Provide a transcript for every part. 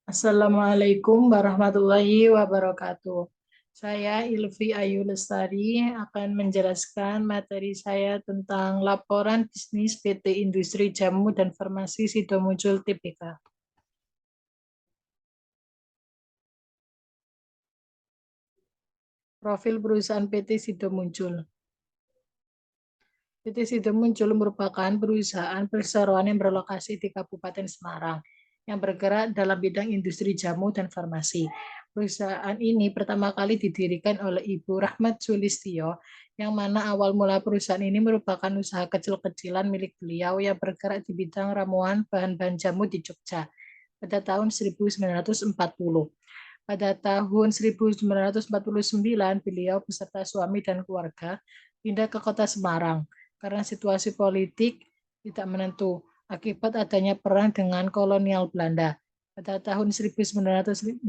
Assalamualaikum warahmatullahi wabarakatuh. Saya Ilvi Ayu Lestari akan menjelaskan materi saya tentang laporan bisnis PT Industri Jamu dan Farmasi Sidomuncul Tbk. Profil perusahaan PT Sidomuncul. PT Sidomuncul merupakan perusahaan perseroan yang berlokasi di Kabupaten Semarang yang bergerak dalam bidang industri jamu dan farmasi. Perusahaan ini pertama kali didirikan oleh Ibu Rahmat Sulistyo, yang mana awal mula perusahaan ini merupakan usaha kecil-kecilan milik beliau yang bergerak di bidang ramuan bahan-bahan jamu di Jogja pada tahun 1940. Pada tahun 1949, beliau beserta suami dan keluarga pindah ke kota Semarang karena situasi politik tidak menentu akibat adanya perang dengan kolonial Belanda. Pada tahun 1951,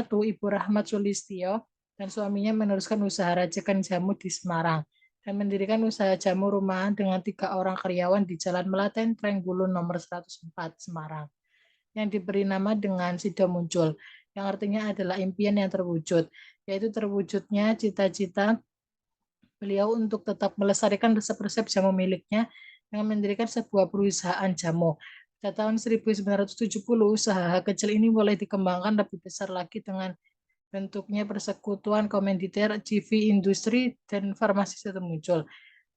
Ibu Rahmat Sulistyo dan suaminya meneruskan usaha racikan jamu di Semarang dan mendirikan usaha jamu rumahan dengan 3 orang karyawan di Jalan Melaten Trenggulun nomor 104 Semarang yang diberi nama dengan Sidomuncul, yang artinya adalah impian yang terwujud, yaitu terwujudnya cita-cita beliau untuk tetap melestarikan resep-resep jamu miliknya dengan mendirikan sebuah perusahaan jamu. Pada tahun 1970, usaha kecil ini mulai dikembangkan lebih besar lagi dengan bentuknya persekutuan komanditer CV Industri dan Farmasi Sidomuncul.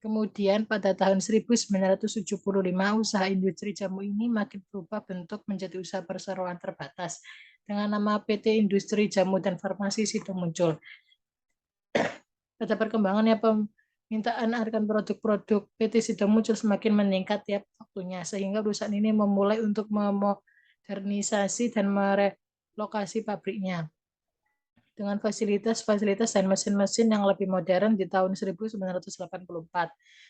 Kemudian pada tahun 1975, usaha industri jamu ini makin berubah bentuk menjadi usaha perseroan terbatas dengan nama PT Industri Jamu dan Farmasi Sidomuncul. Pada perkembangannya permintaan akan produk-produk PT Sidomuncul semakin meningkat tiap waktunya, sehingga perusahaan ini memulai untuk memodernisasi dan merelokasi pabriknya dengan fasilitas-fasilitas dan mesin-mesin yang lebih modern di tahun 1984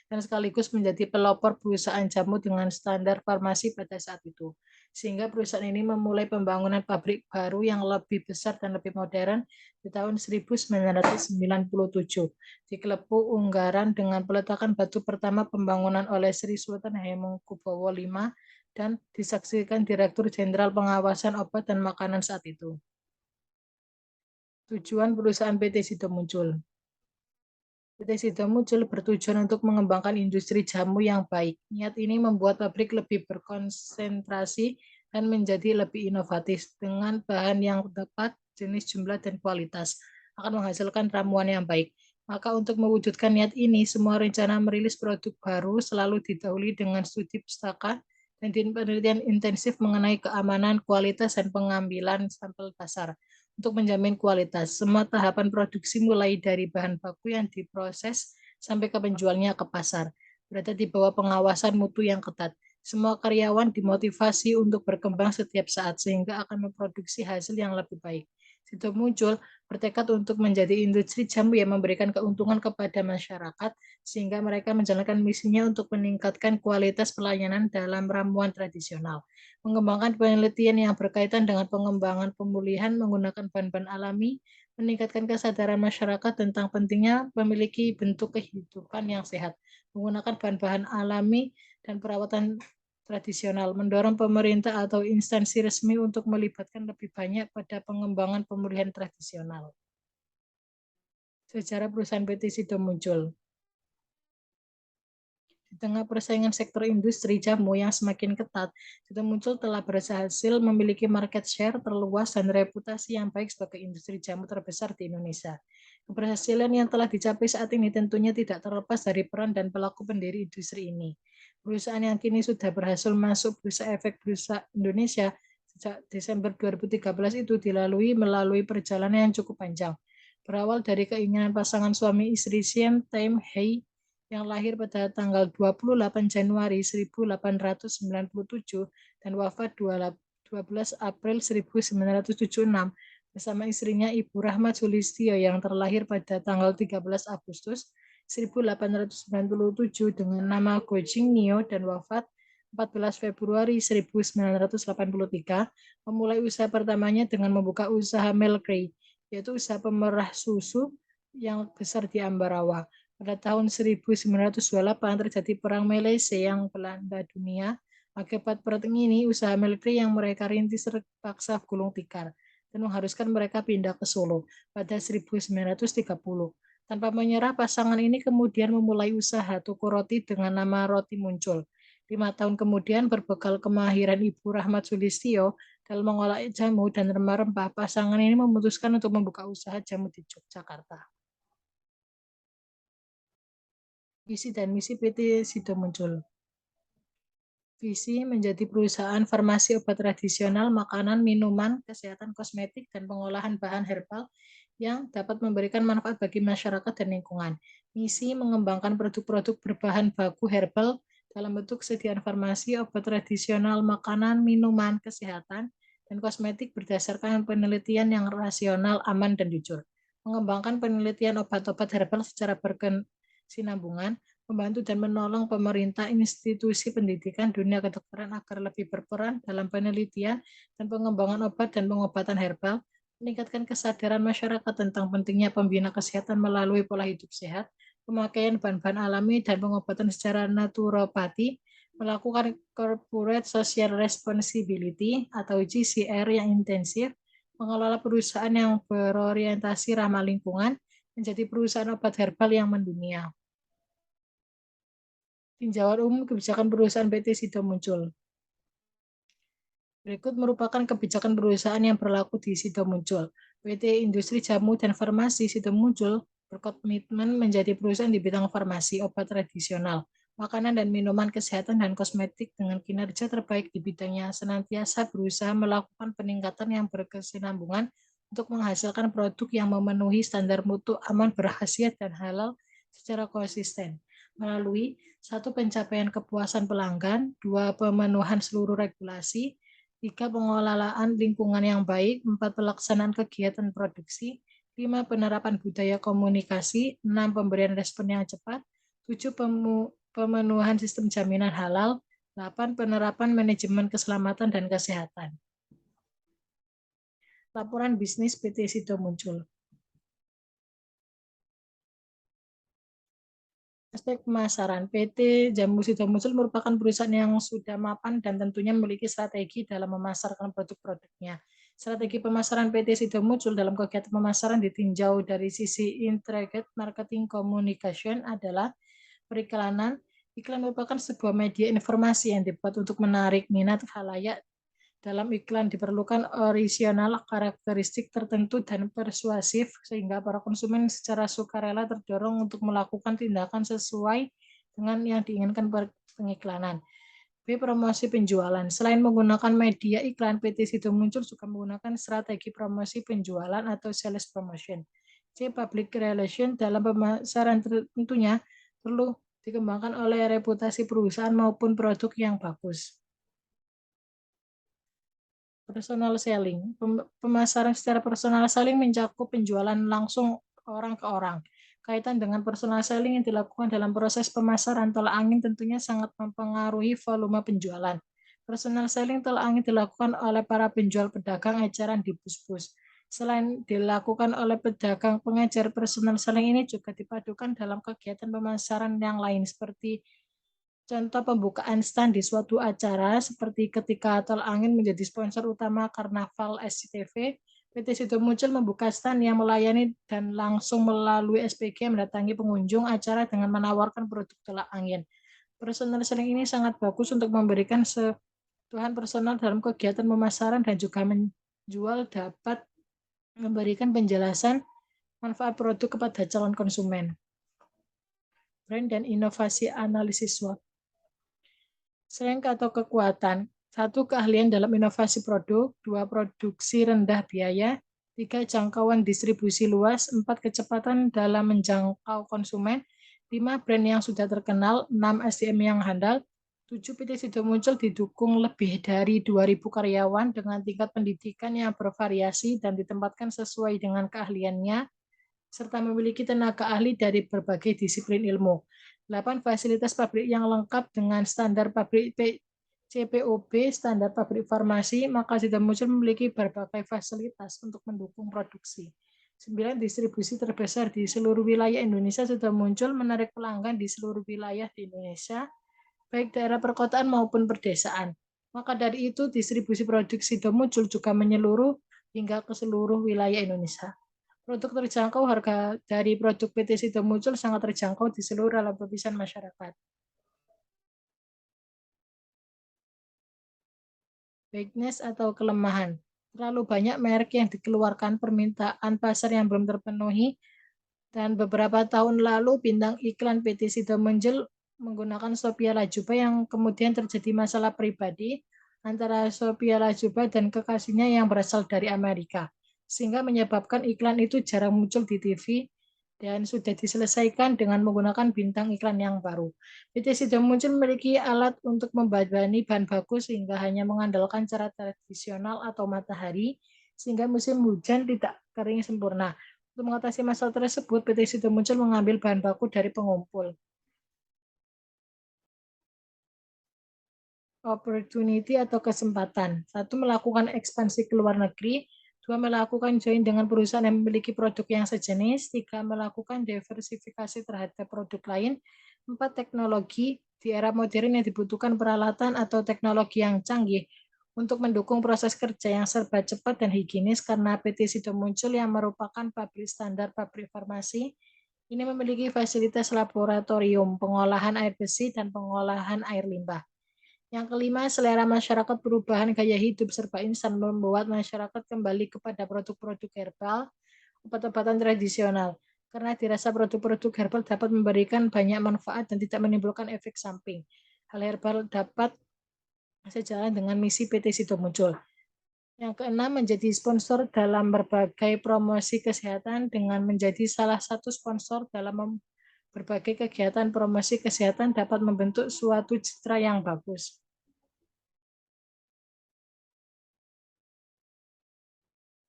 dan sekaligus menjadi pelopor perusahaan jamu dengan standar farmasi pada saat itu. Sehingga perusahaan ini memulai pembangunan pabrik baru yang lebih besar dan lebih modern di tahun 1997 di Klepu, Unggaran dengan peletakan batu pertama pembangunan oleh Sri Sultan Hamengkubuwono V dan disaksikan Direktur Jenderal Pengawasan Obat dan Makanan saat itu. Tujuan perusahaan PT Sidomuncul. PT Sidomuncul bertujuan untuk mengembangkan industri jamu yang baik. Niat ini membuat pabrik lebih berkonsentrasi dan menjadi lebih inovatif dengan bahan yang tepat, jenis, jumlah, dan kualitas. Akan menghasilkan ramuan yang baik. Maka untuk mewujudkan niat ini, semua rencana merilis produk baru selalu didahului dengan studi pustaka dan penelitian intensif mengenai keamanan, kualitas, dan pengambilan sampel pasar untuk menjamin kualitas. Semua tahapan produksi mulai dari bahan baku yang diproses sampai ke penjualnya ke pasar berada di bawah pengawasan mutu yang ketat. Semua karyawan dimotivasi untuk berkembang setiap saat sehingga akan memproduksi hasil yang lebih baik. Sidomuncul bertekad untuk menjadi industri jamu yang memberikan keuntungan kepada masyarakat sehingga mereka menjalankan misinya untuk meningkatkan kualitas pelayanan dalam ramuan tradisional, mengembangkan penelitian yang berkaitan dengan pengembangan pemulihan menggunakan bahan-bahan alami, meningkatkan kesadaran masyarakat tentang pentingnya memiliki bentuk kehidupan yang sehat, menggunakan bahan-bahan alami dan perawatan tradisional, mendorong pemerintah atau instansi resmi untuk melibatkan lebih banyak pada pengembangan pemulihan tradisional. Sejarah perusahaan PT Sidomuncul. Di tengah persaingan sektor industri jamu yang semakin ketat, Sidomuncul telah berhasil memiliki market share terluas dan reputasi yang baik sebagai industri jamu terbesar di Indonesia. Keberhasilan yang telah dicapai saat ini tentunya tidak terlepas dari peran dan pelaku pendiri industri ini. Perusahaan yang kini sudah berhasil masuk Bursa Efek Bursa Indonesia sejak Desember 2013 itu melalui perjalanan yang cukup panjang. Berawal dari keinginan pasangan suami istri Siem Taim Hei yang lahir pada tanggal 28 Januari 1897 dan wafat 12 April 1976 bersama istrinya Ibu Rahmat Sulistyo yang terlahir pada tanggal 13 Agustus 1897 dengan nama Gojing Nio dan wafat 14 Februari 1983, memulai usaha pertamanya dengan membuka usaha Melkri, yaitu usaha pemerah susu yang besar di Ambarawa. Pada tahun 1928 terjadi Perang Malaysia yang melanda dunia. Akibat perang ini, usaha militer yang mereka rintis terpaksa gulung tikar dan mengharuskan mereka pindah ke Solo pada 1930. Tanpa menyerah, pasangan ini kemudian memulai usaha toko roti dengan nama Roti Muncul. 5 tahun kemudian, berbekal kemahiran Ibu Rahmat Sulistyo dalam mengolah jamu dan rempah-rempah, pasangan ini memutuskan untuk membuka usaha jamu di Yogyakarta. Visi dan misi PT Sido Muncul. Visi menjadi perusahaan farmasi obat tradisional, makanan, minuman, kesehatan, kosmetik, dan pengolahan bahan herbal yang dapat memberikan manfaat bagi masyarakat dan lingkungan. Misi mengembangkan produk-produk berbahan baku herbal dalam bentuk sediaan farmasi, obat tradisional, makanan, minuman, kesehatan, dan kosmetik berdasarkan penelitian yang rasional, aman, dan jujur. Mengembangkan penelitian obat-obat herbal secara berkesinambungan, membantu dan menolong pemerintah, institusi pendidikan, dunia kedokteran agar lebih berperan dalam penelitian dan pengembangan obat dan pengobatan herbal, meningkatkan kesadaran masyarakat tentang pentingnya pembina kesehatan melalui pola hidup sehat, pemakaian bahan-bahan alami dan pengobatan secara naturopati, melakukan corporate social responsibility atau GCR yang intensif, mengelola perusahaan yang berorientasi ramah lingkungan, menjadi perusahaan obat herbal yang mendunia. Tinjauan umum kebijakan perusahaan PT Sido Muncul. Berikut merupakan kebijakan perusahaan yang berlaku di Sido Muncul. PT Industri Jamu dan Farmasi Sido Muncul berkomitmen menjadi perusahaan di bidang farmasi, obat tradisional, makanan dan minuman kesehatan dan kosmetik dengan kinerja terbaik di bidangnya, senantiasa berusaha melakukan peningkatan yang berkesinambungan untuk menghasilkan produk yang memenuhi standar mutu, aman, berkhasiat, dan halal secara konsisten. Melalui 1. Pencapaian kepuasan pelanggan, 2. Pemenuhan seluruh regulasi, 3. Pengelolaan lingkungan yang baik, 4. Pelaksanaan kegiatan produksi, 5. Penerapan budaya komunikasi, 6. Pemberian respon yang cepat, 7. Pemenuhan sistem jaminan halal, 8. Penerapan manajemen keselamatan dan kesehatan. Laporan bisnis PT Sido Muncul. Aspek pemasaran, PT Jamu Sido Muncul merupakan perusahaan yang sudah mapan dan tentunya memiliki strategi dalam memasarkan produk-produknya. Strategi pemasaran PT Sido Muncul dalam kegiatan pemasaran ditinjau dari sisi integrated marketing communication adalah periklanan. Iklan merupakan sebuah media informasi yang dibuat untuk menarik minat khalayak. Dalam iklan diperlukan orisinal, karakteristik tertentu, dan persuasif, sehingga para konsumen secara sukarela terdorong untuk melakukan tindakan sesuai dengan yang diinginkan pengiklanan. B. Promosi penjualan. Selain menggunakan media iklan, PT Sido Muncul juga menggunakan strategi promosi penjualan atau sales promotion. C. Public relation. Dalam pemasaran tentunya perlu dikembangkan oleh reputasi perusahaan maupun produk yang bagus. Personal selling. Pemasaran secara personal selling mencakup penjualan langsung orang ke orang. Kaitan dengan personal selling yang dilakukan dalam proses pemasaran tolak angin tentunya sangat mempengaruhi volume penjualan. Personal selling tolak angin dilakukan oleh para penjual pedagang eceran di bus-bus. Selain dilakukan oleh pedagang pengecer, personal selling ini juga dipadukan dalam kegiatan pemasaran yang lain seperti contoh pembukaan stand di suatu acara seperti ketika Tol Angin menjadi sponsor utama Karnaval SCTV, PT Sido Muncul membuka stand yang melayani dan langsung melalui SPG mendatangi pengunjung acara dengan menawarkan produk tolak angin. Personal selling ini sangat bagus untuk memberikan sentuhan personal dalam kegiatan pemasaran dan juga menjual dapat memberikan penjelasan manfaat produk kepada calon konsumen. Brand dan inovasi analisis SWOT. Strength atau kekuatan, 1. Keahlian dalam inovasi produk, 2. Produksi rendah biaya, 3. Jangkauan distribusi luas, 4. Kecepatan dalam menjangkau konsumen, 5. Brand yang sudah terkenal, 6. SDM yang handal, 7. PT Sido Muncul didukung lebih dari 2.000 karyawan dengan tingkat pendidikan yang bervariasi dan ditempatkan sesuai dengan keahliannya, serta memiliki tenaga ahli dari berbagai disiplin ilmu. 8. Fasilitas pabrik yang lengkap dengan standar pabrik CPOB, standar pabrik farmasi, maka Sido Muncul memiliki berbagai fasilitas untuk mendukung produksi. 9. Distribusi terbesar di seluruh wilayah Indonesia. Sido Muncul menarik pelanggan di seluruh wilayah di Indonesia. baik daerah perkotaan maupun perdesaan. Maka dari itu, distribusi produk Sido Muncul juga menyeluruh hingga ke seluruh wilayah Indonesia. Produk terjangkau, harga dari produk PT Sido Muncul sangat terjangkau di seluruh lapisan masyarakat. Weakness atau kelemahan. Terlalu banyak merek yang dikeluarkan, permintaan pasar yang belum terpenuhi, dan beberapa tahun lalu bintang iklan PT Sido Muncul menggunakan Sophia Latjuba yang kemudian terjadi masalah pribadi antara Sophia Latjuba dan kekasihnya yang berasal dari Amerika, sehingga menyebabkan iklan itu jarang muncul di TV dan sudah diselesaikan dengan menggunakan bintang iklan yang baru. PT Sido Muncul memiliki alat untuk membadani bahan baku sehingga hanya mengandalkan cara tradisional atau matahari, sehingga musim hujan tidak kering sempurna. Untuk mengatasi masalah tersebut, PT Sido Muncul mengambil bahan baku dari pengumpul. Opportunity atau kesempatan. Satu, melakukan ekspansi ke luar negeri. Dua, melakukan join dengan perusahaan yang memiliki produk yang sejenis. Tiga, melakukan diversifikasi terhadap produk lain. Empat, teknologi. Di era modern yang dibutuhkan peralatan atau teknologi yang canggih untuk mendukung proses kerja yang serba cepat dan higienis, karena PT Sido Muncul yang merupakan pabrik standar pabrik farmasi ini memiliki fasilitas laboratorium, pengolahan air bersih, dan pengolahan air limbah. Yang kelima, selera masyarakat, perubahan gaya hidup serba instan membuat masyarakat kembali kepada produk-produk herbal, obat-obatan tradisional. Karena dirasa produk-produk herbal dapat memberikan banyak manfaat dan tidak menimbulkan efek samping. Hal herbal dapat sejalan dengan misi PT Sido Muncul. Yang keenam, menjadi sponsor dalam berbagai promosi kesehatan dengan menjadi salah satu sponsor dalam berbagai kegiatan promosi kesehatan dapat membentuk suatu citra yang bagus.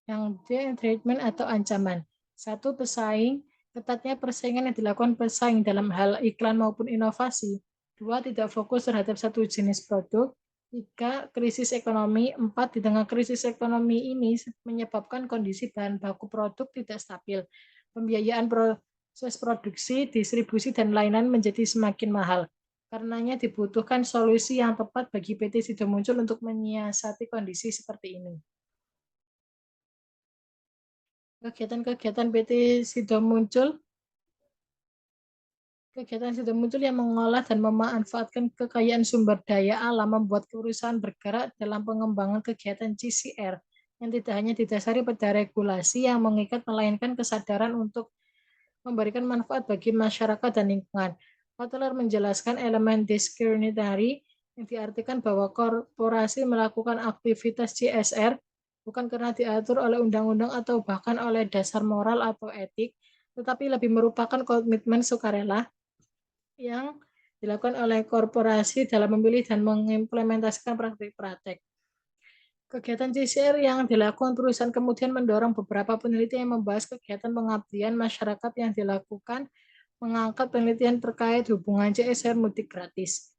Yang D, treatment atau ancaman. Satu, pesaing. Ketatnya persaingan yang dilakukan pesaing dalam hal iklan maupun inovasi. Dua, tidak fokus terhadap satu jenis produk. Tiga, krisis ekonomi. Empat, di tengah krisis ekonomi ini menyebabkan kondisi bahan baku produk tidak stabil. Pembiayaan proses produksi, distribusi, dan layanan menjadi semakin mahal. Karenanya dibutuhkan solusi yang tepat bagi PT Sido Muncul untuk menyiasati kondisi seperti ini. Kegiatan-kegiatan PT Sido Muncul, kegiatan Sido Muncul yang mengolah dan memanfaatkan kekayaan sumber daya alam membuat perusahaan bergerak dalam pengembangan kegiatan CCR yang tidak hanya didasari pada regulasi yang mengikat, melainkan kesadaran untuk memberikan manfaat bagi masyarakat dan lingkungan. Kotler menjelaskan elemen discriminatory yang diartikan bahwa korporasi melakukan aktivitas CSR bukan karena diatur oleh undang-undang atau bahkan oleh dasar moral atau etik, tetapi lebih merupakan komitmen sukarela yang dilakukan oleh korporasi dalam memilih dan mengimplementasikan praktik-praktik. Kegiatan CSR yang dilakukan perusahaan kemudian mendorong beberapa penelitian yang membahas kegiatan pengabdian masyarakat yang dilakukan, mengangkat penelitian terkait hubungan CSR mudik gratis.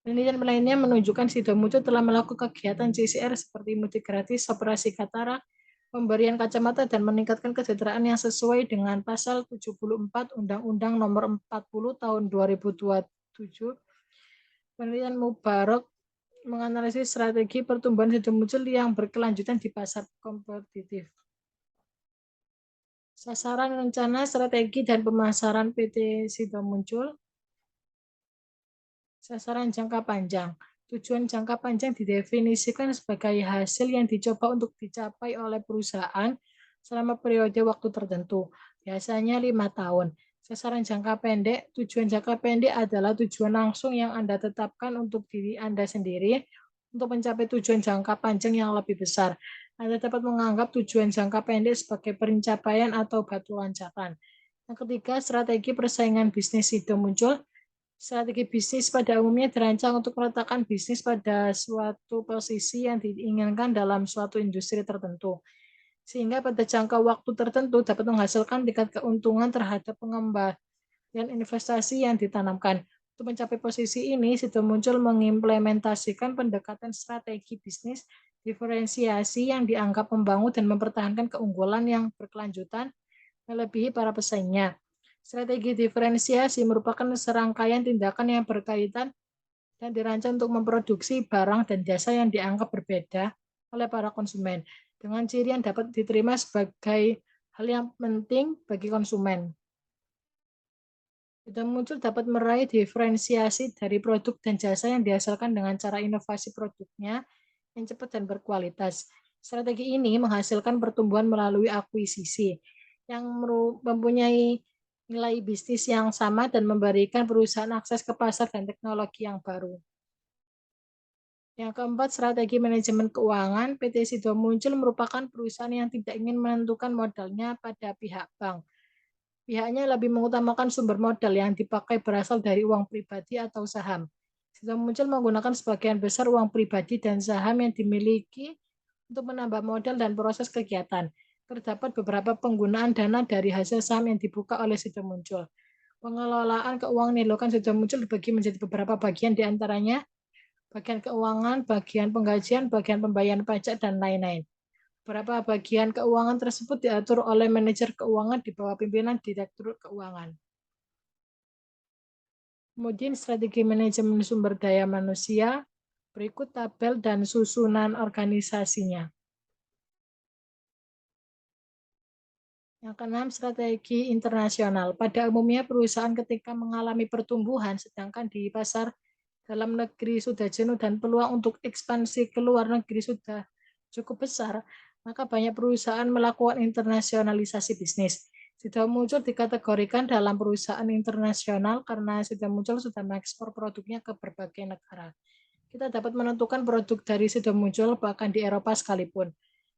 Penelitian lainnya menunjukkan Sido Muncul telah melakukan kegiatan CSR seperti mudik gratis, operasi katarak, pemberian kacamata, dan meningkatkan kesejahteraan yang sesuai dengan pasal 74 Undang-Undang Nomor 40 Tahun 2027. Penelitian Mubarak menganalisis strategi pertumbuhan Sido Muncul yang berkelanjutan di pasar kompetitif. Sasaran, rencana, strategi, dan pemasaran PT Sido Muncul. Sasaran jangka panjang. Tujuan jangka panjang didefinisikan sebagai hasil yang dicoba untuk dicapai oleh perusahaan selama periode waktu tertentu, biasanya 5 tahun. Sasaran jangka pendek, tujuan jangka pendek adalah tujuan langsung yang Anda tetapkan untuk diri Anda sendiri untuk mencapai tujuan jangka panjang yang lebih besar. Anda dapat menganggap tujuan jangka pendek sebagai pencapaian atau batu loncatan. Yang ketiga, strategi persaingan bisnis Sido Muncul. Strategi bisnis pada umumnya dirancang untuk meletakkan bisnis pada suatu posisi yang diinginkan dalam suatu industri tertentu, sehingga pada jangka waktu tertentu dapat menghasilkan tingkat keuntungan terhadap pengembalian investasi yang ditanamkan. Untuk mencapai posisi ini, Sido Muncul mengimplementasikan pendekatan strategi bisnis diferensiasi yang dianggap membangun dan mempertahankan keunggulan yang berkelanjutan melebihi para pesaingnya. Strategi diferensiasi merupakan serangkaian tindakan yang berkaitan dan dirancang untuk memproduksi barang dan jasa yang dianggap berbeda oleh para konsumen, dengan ciri yang dapat diterima sebagai hal yang penting bagi konsumen. Sudah muncul dapat meraih diferensiasi dari produk dan jasa yang dihasilkan dengan cara inovasi produknya yang cepat dan berkualitas. Strategi ini menghasilkan pertumbuhan melalui akuisisi yang mempunyai nilai bisnis yang sama dan memberikan perusahaan akses ke pasar dan teknologi yang baru. Yang keempat, strategi manajemen keuangan. PT Sido Muncul merupakan perusahaan yang tidak ingin menentukan modalnya pada pihak bank. Pihaknya lebih mengutamakan sumber modal yang dipakai berasal dari uang pribadi atau saham. Sido Muncul menggunakan sebagian besar uang pribadi dan saham yang dimiliki untuk menambah modal dan proses kegiatan. Terdapat beberapa penggunaan dana dari hasil saham yang dibuka oleh Sido Muncul. Pengelolaan keuangan dilakukan Sido Muncul dibagi menjadi beberapa bagian, diantaranya bagian keuangan, bagian penggajian, bagian pembayaran pajak, dan lain-lain. Beberapa bagian keuangan tersebut diatur oleh manajer keuangan di bawah pimpinan direktur keuangan. Kemudian strategi manajemen sumber daya manusia, berikut tabel dan susunan organisasinya. Yang keenam, strategi internasional. Pada umumnya perusahaan ketika mengalami pertumbuhan, sedangkan di pasar dalam negeri sudah jenuh dan peluang untuk ekspansi ke luar negeri sudah cukup besar, maka banyak perusahaan melakukan internasionalisasi bisnis. Sudah muncul dikategorikan dalam perusahaan internasional karena sudah muncul sudah mengekspor produknya ke berbagai negara. Kita dapat menentukan produk dari sudah muncul bahkan di Eropa sekalipun.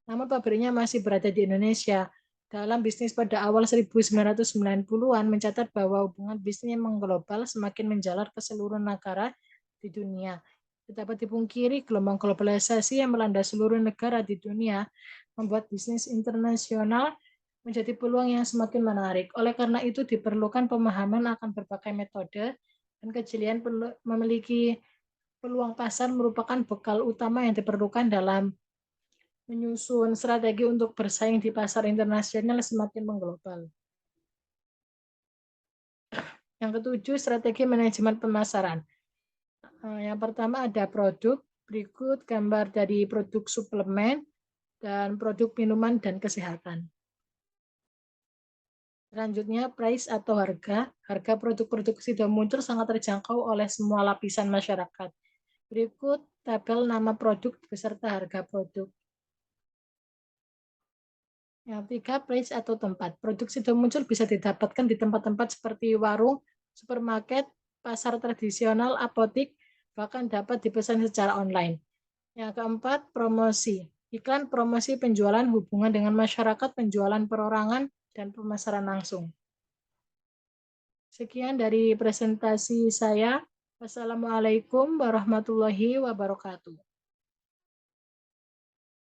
Namun pabriknya masih berada di Indonesia. Dalam bisnis pada awal 1990-an mencatat bahwa hubungan bisnis yang mengglobal semakin menjalar ke seluruh negara di dunia. Tidak dapat dipungkiri, gelombang globalisasi yang melanda seluruh negara di dunia membuat bisnis internasional menjadi peluang yang semakin menarik. Oleh karena itu diperlukan pemahaman akan berbagai metode dan kejelian memiliki peluang pasar merupakan bekal utama yang diperlukan dalam menyusun strategi untuk bersaing di pasar internasional semakin mengglobal. Yang ketujuh, strategi manajemen pemasaran. Yang pertama ada produk, berikut gambar dari produk suplemen, dan produk minuman dan kesehatan. Selanjutnya, price atau harga. Harga produk-produk Sido Muncul sangat terjangkau oleh semua lapisan masyarakat. Berikut tabel nama produk beserta harga produk. Yang tiga, place atau tempat. Produk Sido Muncul bisa didapatkan di tempat-tempat seperti warung, supermarket, pasar tradisional, apotik, bahkan dapat dipesan secara online. Yang keempat, promosi. Iklan, promosi, penjualan, hubungan dengan masyarakat, penjualan perorangan, dan pemasaran langsung. Sekian dari presentasi saya. Wassalamualaikum warahmatullahi wabarakatuh.